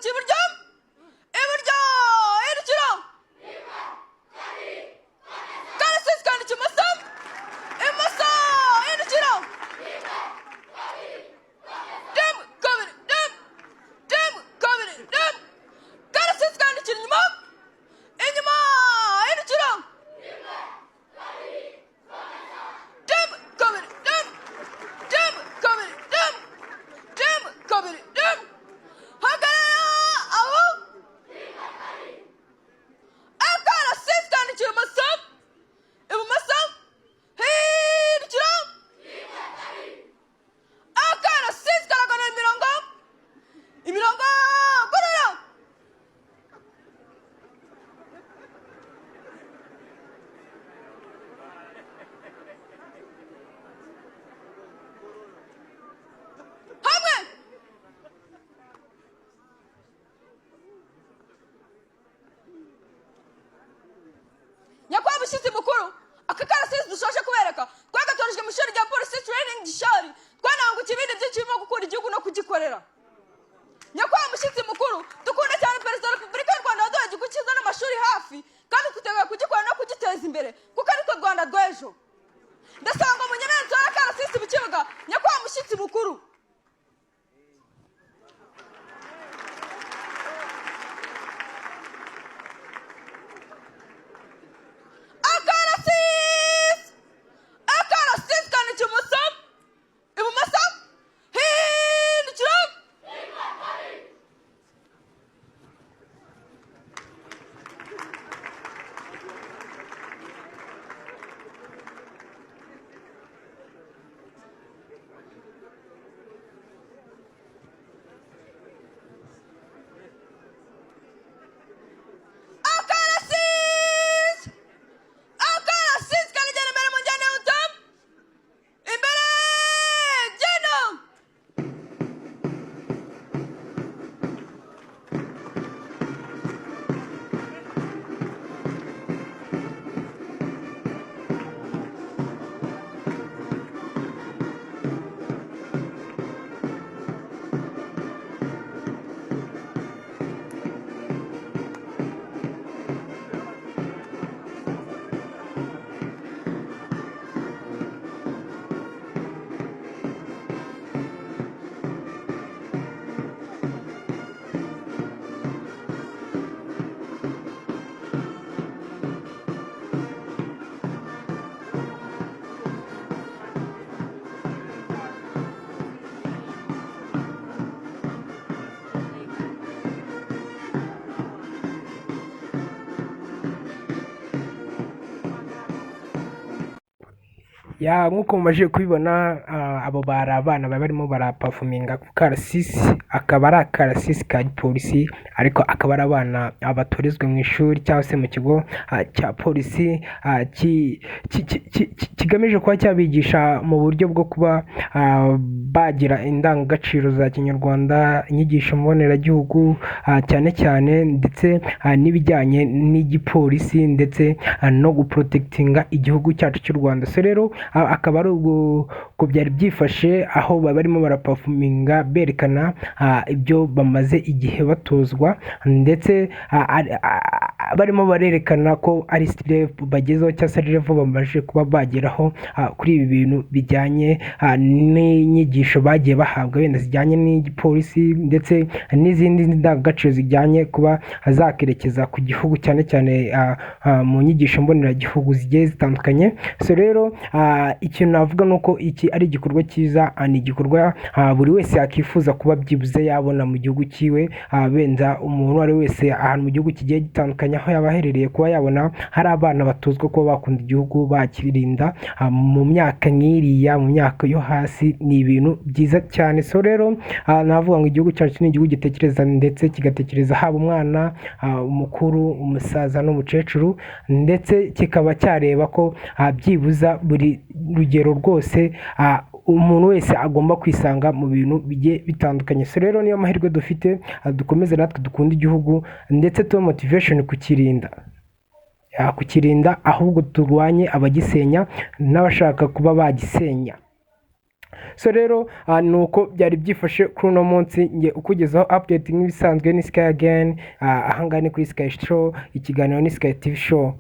iburyo iburyo hindukira Akarasisi kandika ibumoso ibumoso hindukira rimwe kabiri rimwe kabiri Akarasisi kandikira inyuma inyuma hindukira rimwe kabiri rimwe kabiri rimwe kabiri hagarara aho Akarasisi kandikira ibumoso ibumoso hindukira Akarasisi karagana imirongo gorora hamwe nyakubahwa mushyitsi mukuru aka Akarasisi dushoje kubereka twagatorejwe mu ishuri rya polisi training gishari twanangukiye ibindi byinshi birimo gukunda igihugu no kugikorera nyakubahwa mushyitsi mukuru dukunda cyane perezida wa repubulika y'u Rwanda waduhaye igihugu cyiza n'amashuri hafi kandi twiteguye kugikora no kugiteza imbere kuko ari twe Rwanda rw'ejo ndasanga umunyemenzi wa Akarasisi mu kibuga nyakubahwa mushyitsi mukuru Akarasisi kandikira ibumoso ibumoso hindukira Akarasisi kanigera imbere mu njyana y'ubutamu imbere genda nk'uko mumaze kubibona abo bari abana barimo barapafuminga ku Akarasisi akaba ari Akarasisi ka polisi ariko akaba ari abana batorezwa mu ishuri cyangwa se mu kigo cya polisi kigamije kuba cyabigisha mu buryo bwo kuba bagira indangagaciro za kinyarwanda inyigisho mboneragihugu cyane cyane ndetse n'ibijyanye n'igipolisi ndetse no guprotectinga igihugu cyacu cy'u Rwanda. So rero akaba ari ubwo byari byifashe aho barimo barapafuminga berekana ibyo bamaze igihe batozwa ndetse barimo barerekana ko ari step bagezeho cyangwa se level bamaze kuba bageraho kuri ibi bintu bijyanye n'inyigisho bagiye bahabwa wenda zijyanye n'igipolisi ndetse n'izindi ndangagaciro zijyanye kuba zakerekeza ku gihugu cyane cyane mu nyigisho mboneragihugu zigiye zitandukanye. So rero ikintu navuga nuko iki ari igikorwa cyiza, ni igikorwa buri wese yakifuza kuba byibuze yabona mu gihugu cyiwe, benda umuntu ari wese ahantu mu gihugu kigiye gitandukanye aho yaba aherereye kuba yabona hari abana batozwa kuba bakunda igihugu bakirinda mu myaka nk'iriya, mu myaka yo hasi, ni ibintu byiza cyane. So rero navuga ngo igihugu cyacu ni igihugu gitekereza ndetse kigatekereza haba umwana, umukuru, umusaza n'umukecuru, ndetse kikaba cyareba ko byibuza buri rugero rwose umuntu wese agomba kwisanga mu bintu bigiye bitandukanye. So rero niyo mahirwe dufite, dukomeze natwe dukunda igihugu ndetse tuba motivation kukirinda ahubwo turwanye abagisenya n'abashaka kuba bagisenya. so rero ni uko byari byifashe kuri uno munsi nge ukugezaho update nk'ibisanzwe ni Sky again, ahangaha ni kuri Sky Show, ikiganiro ni Sky TV Show.